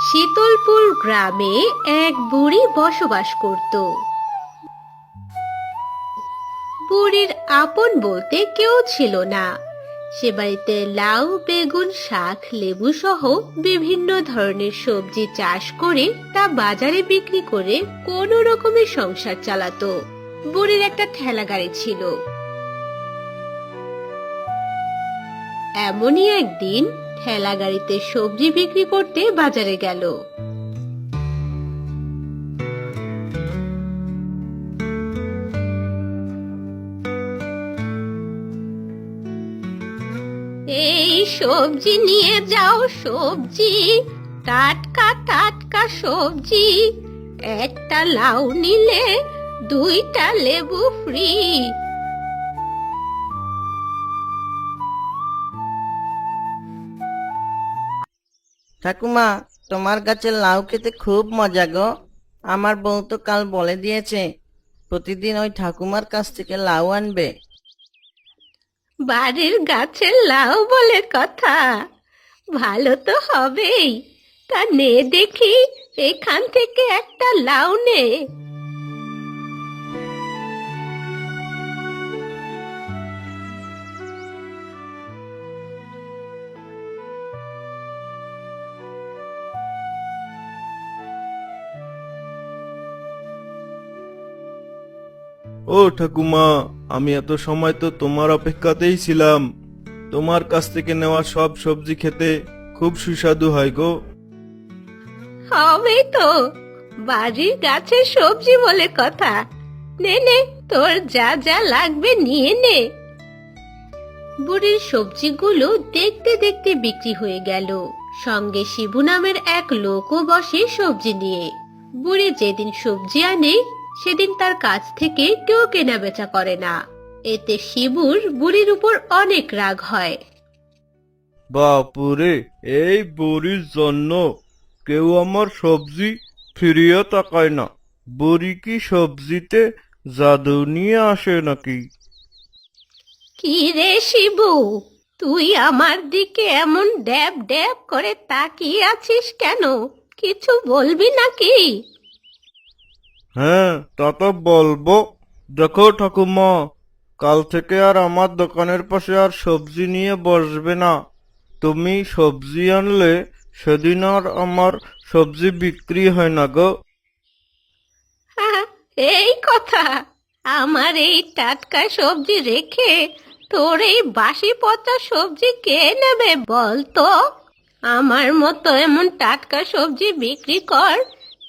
শীতলপুর গ্রামে এক বুড়ি বসবাস করত। বুড়ির আপন বলতে কেউ ছিল না। সে বাড়িতে লাউ, বেগুন, শাক, লেবু সহ বিভিন্ন ধরনের সবজি চাষ করে তা বাজারে বিক্রি করে কোনো রকমে সংসার চালাতো। বুড়ির একটা ঠেলা গাড়ি ছিল। এমনই একদিন ঠেলা গাড়িতে সবজি বিক্রি করতে বাজারে গেল। এই সবজি নিয়ে যাও, সবজি, টাটকা টাটকা সবজি। একটা লাউ নিলে দুইটা লেবু ফ্রি। ঠাকুমা, তোমার গাছের লাউ খেতে খুব মজা গো। আমার বউ তো কাল বলে দিয়েছে প্রতিদিন ওই ঠাকুমার কাছ থেকে লাউ আনবে। বাড়ির গাছের লাউ বলে কথা, ভালো তো হবেই। তা নে দেখি, এখান থেকে একটা লাউ নে। ও ঠাকুমা, আমি এত সময় তো তোমার অপেক্ষাতেই ছিলাম। তোমার কাছ থেকে নেওয়া সব সবজি খেতে খুব সুস্বাদু হয় গো। হবে তো, বাড়ির গাছের সবজি বলে কথা। নে নে, তোর যা যা লাগবে নিয়ে নে। বুড়ির সবজিগুলো দেখতে দেখতে বিক্রি হয়ে গেল। সঙ্গে শিবু নামের এক লোকও বসে সবজি নিয়ে। বুড়ি যেদিন সবজি আনে সেদিন তার কাছ থেকে কেউ কেনা বেচা করে না। এতে শিবুর বুড়ির উপর অনেক রাগ হয়। বাপুরে, এই বুড়ির জন্য কেউ আমার সবজি ফিরিয়ে তাকায় না। বুড়ি কি সবজিতে জাদু নিয়ে আসে নাকি? কি রে শিবু, তুই আমার দিকে এমন ড্যাব ড্যাব করে তাকিয়ে আছিস কেন? কিছু বলবি নাকি? হ্যাঁ, তা তো বলবো। দেখো ঠাকুমা, কাল থেকে আর আমার দোকানের পাশে আর সবজি নিয়ে বসবে না। তুমি সবজি আনলে সেদিন আর আমার সবজি বিক্রি হয় না গো। হ্যাঁ, এই কথা! আমার এই টাটকা সবজি রেখে তোর এই বাসি পচা সবজি কে নেবে বল তো? আমার মতো এমন টাটকা সবজি বিক্রি কর,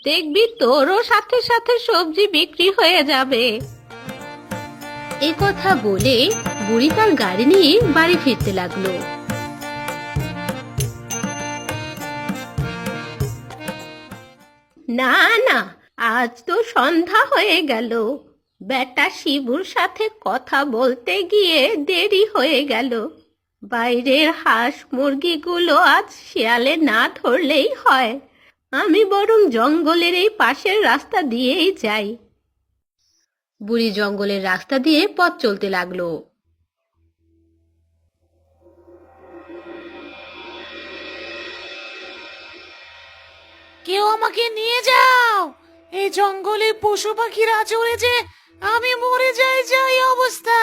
দেখবি তোরও সাথে সাথে সবজি বিক্রি হয়ে যাবে। এ কথা বলে বুড়ি তার গাড়ি নিয়ে বাড়ি ফিরতে লাগলো। না না, আজ তো সন্ধ্যা হয়ে গেল। বেটা শিবুর সাথে কথা বলতে গিয়ে দেরি হয়ে গেল। বাইরের হাঁস মুরগিগুলো আজ শিয়ালে না ধরলেই হয়। আমি বরং জঙ্গলের এই পাশের রাস্তা দিয়েই যাই। বুড়ি জঙ্গলের রাস্তা দিয়ে পথ চলতে লাগলো। কেউ আমাকে নিয়ে যাও, এই জঙ্গলে পশু পাখির আচরে যে আমি মরে যাই যাই অবস্থা।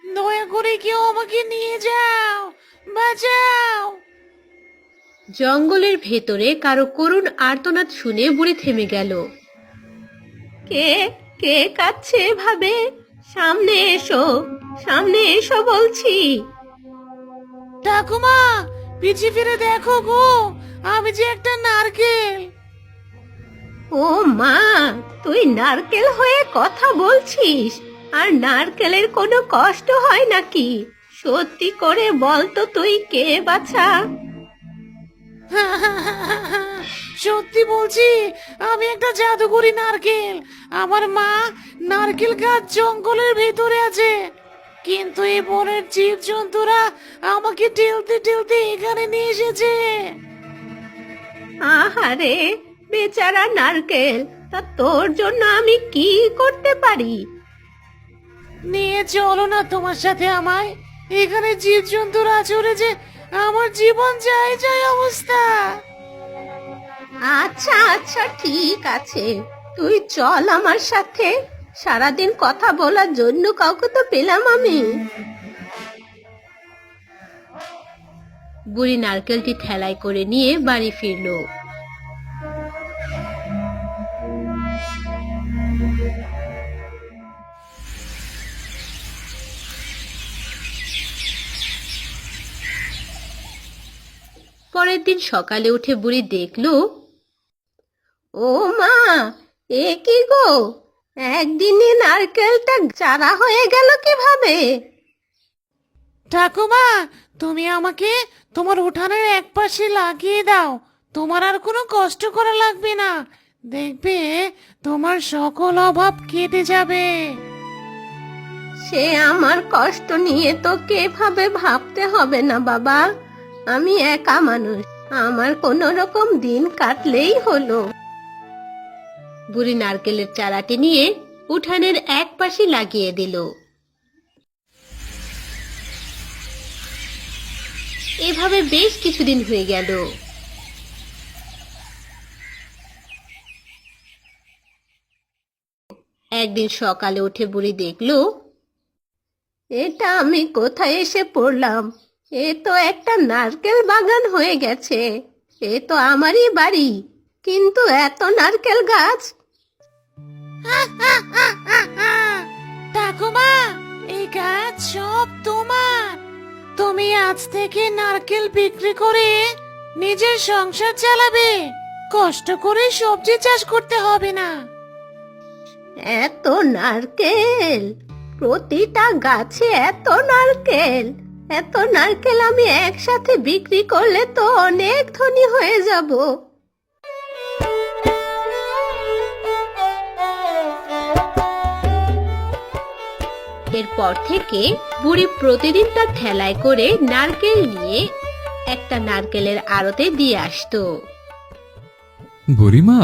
দয়া করে কেউ আমাকে নিয়ে যাও, বাঁচাও। জঙ্গলের ভেতরে কারো করুণ আর্তনাদ শুনে বুড়ি থেমে গেল। কে কে কাঁদছে এভাবে? সামনে এসো, সামনে এসো বলছি। ঠাকুমা, পিছে ফিরে দেখো গো, আমি যে একটা নারকেল। ও মা, তুই নারকেল হয়ে কথা বলছিস? আর নারকেলের কোনো কষ্ট হয় নাকি? সত্যি করে বল তো, তুই কে বাছা? সত্যি বলছি, আমি একটা জাদুকরি নারকেল। আমার মা নারকেল গাছ জঙ্গলের ভেতরে আছে, কিন্তু এই বনের জীব জন্তুরা আমাকে ঠেলতে ঠেলতে এখানে নিয়ে এসেছে। আহারে বেচারা নারকেল, তা তোর জন্য আমি কি করতে পারি? নিয়ে চলো না তোমার সাথে আমায়। এখানে জীব জন্তুরা চলে যে আমার জীবন যায় যায় অবস্থা। আচ্ছা আচ্ছা ঠিক আছে, তুই চল আমার সাথে। সারাদিন কথা বলার জন্য কাউকে তো পেলাম আমি। বুড়ি নারকেলটি ঠেলায় করে নিয়ে বাড়ি ফিরলো। পরের দিন সকালে উঠে বুড়ি দেখলো, ও মা, এ কি গো, একদিনে নারকেলটা চারা হয়ে গেল কিভাবে? ঠাকুমা, তুমি আমাকে তোমার উঠানের এক পাশে লাগিয়ে দাও, তোমার আর কোনো কষ্ট করা লাগবে না। দেখবে তোমার সকল অভাব কেটে যাবে। সে আমার কষ্ট নিয়ে তোকে এভাবে ভাবতে হবে না বাবা, আমি একা মানুষ, আমার কোনো রকম দিন কাটলেই হলো। বুড়ি নারকেলের চারাটি নিয়ে উঠানের এক পাশে লাগিয়ে দিল। এভাবে বেশ কিছুদিন হয়ে গেল। একদিন সকালে উঠে বুড়ি দেখলো, এটা আমি কোথায় এসে পড়লাম? এ তো একটা নারকেল বাগান হয়ে গেছে। এ তো আমারই বাড়ি, কিন্তু এত নারকেল গাছ। ঠাকুমা, এই গাছ সব তোমার। তুমি আজ থেকে নারকেল বিক্রি করে নিজের সংসার চালাবে, কষ্ট করে সবজি চাষ করতে হবে না। এত নারকেল, প্রতিটা গাছে এত নারকেল, এত নারকেল আমি একসাথে বিক্রি করলে তো অনেক ধনী হয়ে যাব। এরপর থেকে বুড়ি প্রতিদিন তার ঠেলায় করে নারকেল নিয়ে একটা নারকেলের আড়তে দিয়ে আসতো। বুড়িমা,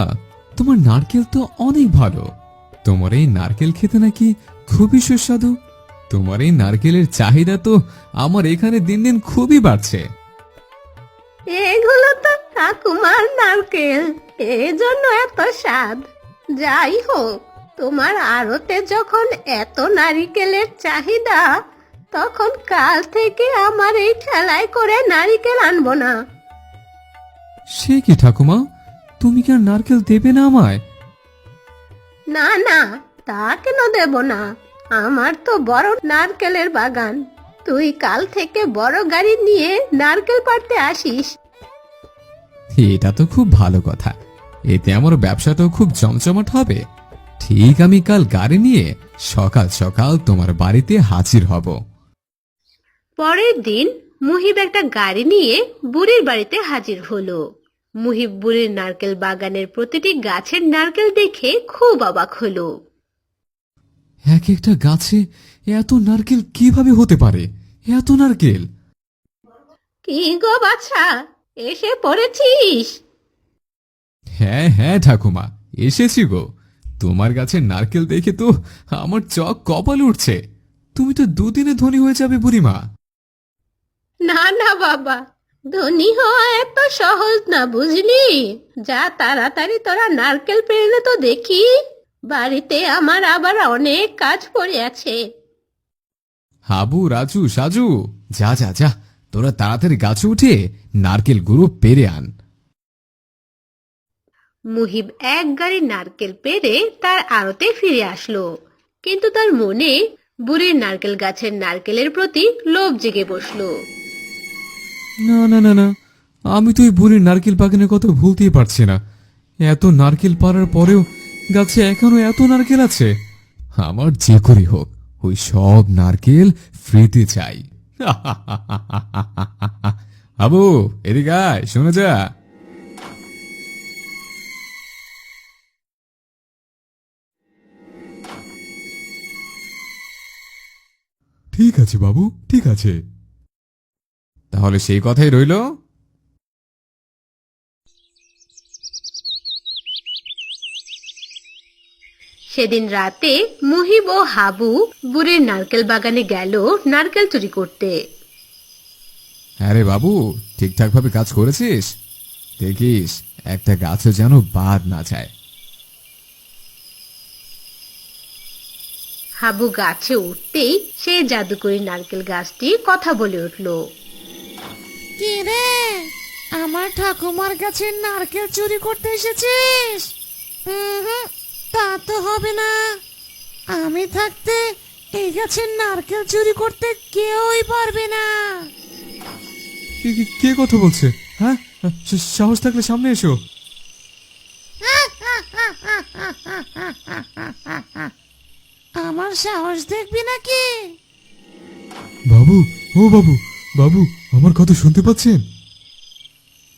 তোমার নারকেল তো অনেক ভালো। তোমার এই নারকেল খেতে নাকি খুবই সুস্বাদু। তোমার এই নারকেলের চাহিদা তো আমার এখানে দিন দিন খুবই বাড়ছে। এগুলো তো ঠাকুমার নারকেল, এজন্য এত স্বাদ। যাই হোক, তোমার আড়তে যখন এত নারকেলের চাহিদা, তখন কাল থেকে আমার এই ঠেলায় করে নারকেল আনবো না। সে কি ঠাকুমা, তুমি কি আর নারকেল দেবে না আমায়? না না, তা কেন দেব না? আমার তো বড় নারকেলের বাগান। তুই কাল থেকে বড় গাড়ি নিয়ে নারকেল পাড়তে আসিস। এটা তো খুব ভালো কথা, এতে আমার ব্যবসাটাও খুব জমজমাট হবে। ঠিক, আমি কাল গাড়ি নিয়ে সকাল সকাল তোমার বাড়িতে হাজির হব। পরের দিন মুহিব একটা গাড়ি নিয়ে বুড়ির বাড়িতে হাজির হলো। মুহিব বুড়ির নারকেল বাগানের প্রতিটি গাছের নারকেল দেখে খুব অবাক হলো। এক একটা গাছে এত নারকেল কিভাবে হতে পারে? এত নারকেল! কি গো বাছা, এসে পড়েছিস? হ্যাঁ হ্যাঁ ঠাকুমা, এসেছি গো। তোমার গাছের নারকেল দেখে তো আমার চোখ কপাল উঠছে। তুমি তো দুদিনে ধনী হয়ে যাবে বুড়িমা। না না বাবা, ধনী হওয়া এত সহজ না, বুঝলি? যা তাড়াতাড়ি তোরা নারকেল পেরে তো দেখি, বাড়িতে আমার আবার অনেক কাজ পড়ে আছে। হাবু, রাজু, সাজু, যা যা যা, তোরা তাড়াতাড়ি গাছে উঠে নারকেল গুঁড়ো পেরে আন। মুহিব এক গাড়ি নারকেল পেরে তার আড়তে ফিরে আসলো, কিন্তু তার মনে বুড়ির নারকেল গাছের নারকেলের প্রতি লোভ জেগে বসলো। না না না না, আমি তো এই বুড়ির নারকেল বাগানের কথা ভুলতেই পারছি না। এত নারকেল পাড়ার পরেও গাছে এখনো এত নারকেল আছে। আমার যে করি হোক, ওই সব নারকেল ফ্রিতে চাই। আবু, এদিকে আয়, শুনে যা। ঠিক আছে বাবু, ঠিক আছে। তাহলে সেই কথাই রইল। সেদিন রাতে মুহিব ও হাবু বুড়ির নারকেল বাগানে গেল নারকেল চুরি করতে। আরে বাবু, ঠিকঠাক ভাবে কাজ করেছিস? দেখিস একটা গাছও যেন বাদ না যায়। হাবু গাছে উঠতেই সেই জাদুকরি নারকেল গাছটি কথা বলে উঠল। কি রে, আমার ঠাকুমার কাছে নারকেল চুরি করতে এসেছিস? হুম, তা তো হবে না। আমি থাকতে এই গাছের নারকেল চুরি করতে কেউই পারবে না। কে কথা বলছে? হ্যাঁ, সাহস থাকলে সামনে এসো। আমার সাহস দেখবি নাকি? বাবু, ও বাবু, বাবু, আমার কথা শুনতে পাচ্ছেন?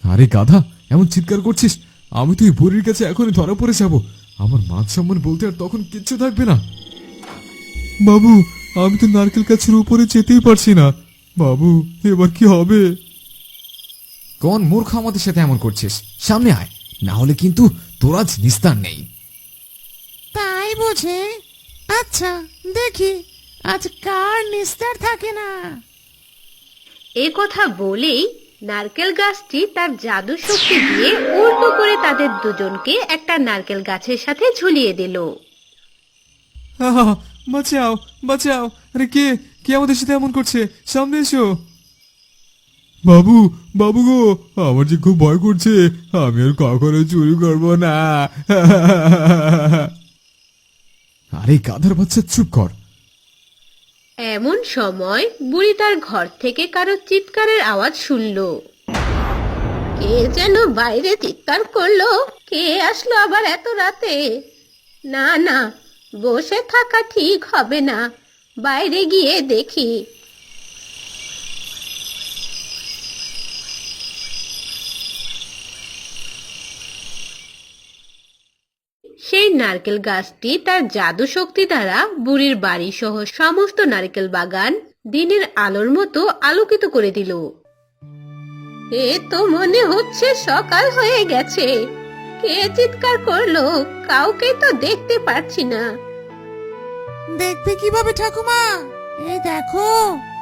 আরে গাধা, এমন চিৎকার করছিস? আমি তো এই বুড়ির কাছে এখনই ধরা পড়ে যাব। আমার মান সম্মান বলতে আর তখন কিচ্ছু থাকবে না। বাবু, আমি তো নারকেল গাছের উপরে যেতেই পারছি না। বাবু, এবার কি হবে? কোন মূর্খ আমাদের সাথে এমন করছিস? সামনে আয়, না হলে কিন্তু তোর আজ নিস্তার নেই। তাই বুঝে? আচ্ছা, দেখি আজ কার নিস্তার থাকে না। এ কথা বলেই নারকেল গাছটি তার জাদু শক্তি দিয়ে উল্টো করে তাদের দুজনকে একটা নারকেল গাছের সাথে ঝুলিয়ে দিল। আহা, বাঁচাও, বাঁচাও! আরে কে কে আমাদের সাথে এমন করছে? সামনে এসো। বাবু, বাবু গো, আমার যে খুব ভয় করছে। আমি আর কখনো চুরি করবো না। আরে গাধার বাচ্চা, চুপ কর। এমন সময় বুড়ি তার ঘর থেকে কারো চিৎকারের আওয়াজ শুনল। কে যেন বাইরে চিৎকার করলো? কে আসলো আবার এত রাতে? না না, বসে থাকা ঠিক হবে না, বাইরে গিয়ে দেখি। সেই নারকেল গাছটি তার জাদু শক্তি দ্বারা বুড়ির বাড়ি সহ সমস্ত নারকেল বাগান দিনের আলোর মতো আলোকিত করে দিল। এ তো মনে হচ্ছে সকাল হয়ে গেছে। কে চিৎকার করলো? কাউকে তো দেখতে পাচ্ছি না। দেখবে কিভাবে ঠাকুমা? এই দেখো,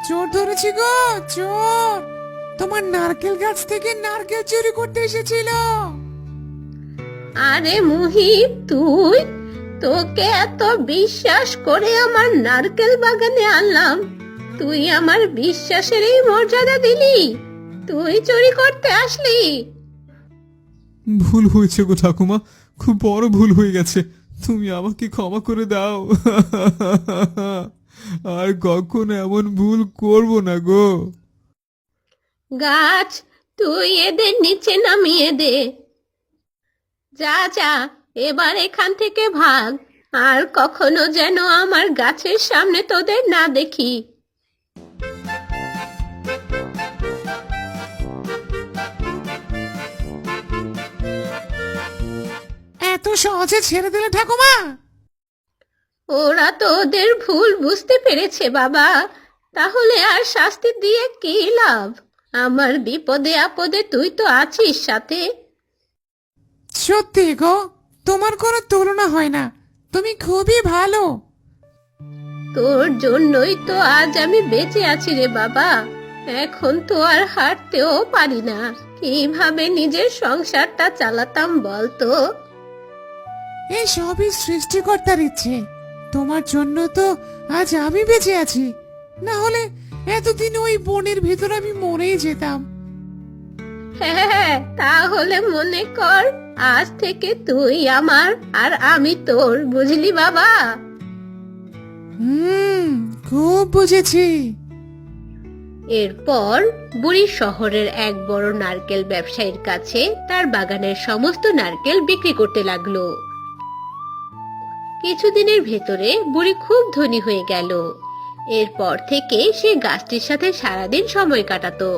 চোর ধরেছি গো, চোর! তোমার নারকেল গাছ থেকে নারকেল চুরি করতে এসেছিল। আরে মুহিত, তুই? তোকে এত বিশ্বাস করে আমার নারকেল বাগানে আনলাম, তুই আমার বিশ্বাসের এই মর্যাদা দিলি? তুই চুরি করতে আসলি? ভুল হয়েছে গো ঠাকুমা, খুব বড় ভুল হয়ে গেছে। তুমি আমাকে ক্ষমা করে দাও। আর কখনো এমন ভুল করব না গো। গাছ, তুই এদের নিচে নামিয়ে দে। যা যা, এবার এখান থেকে ভাগ। আর কখনো যেন আমার গাছের সামনে তোদের না দেখি। এত সহজে ছেড়ে দিলে ঠাকুমা? ওরা তো ওদের ভুল বুঝতে পেরেছে বাবা, তাহলে আর শাস্তি দিয়ে কি লাভ? আমার বিপদে আপদে তুই তো আছিস সাথে। সত্যি গো, তোমার কোনো তুলনা হয় না। তুমি খুবই ভালো। তোর জন্যই তো আজ আমি বেঁচে আছি রে বাবা। এখন তো আর হাঁটতেও পারি না, কিভাবে নিজের সংসারটা চালাতাম বলতো? এই সবই সৃষ্টিকর্তার ইচ্ছে। তোমার জন্য তো আজ আমি বেঁচে আছি। না হলে এতদিন ওই বনের ভিতর আমি মরেই যেতাম। হ্যাঁ, তাহলে মনে কর আজ থেকে তুই আমার আর আমি তোর, বুঝলি বাবা? খুব বুঝেছি। এরপর বুড়ি শহরের এক বড় নারকেল ব্যবসায়ীর কাছে তার বাগানের সমস্ত নারকেল বিক্রি করতে লাগলো। কিছুদিনের ভেতরে বুড়ি খুব ধনী হয়ে গেল। এরপর থেকে সে গাছটির সাথে সারাদিন সময় কাটাতো।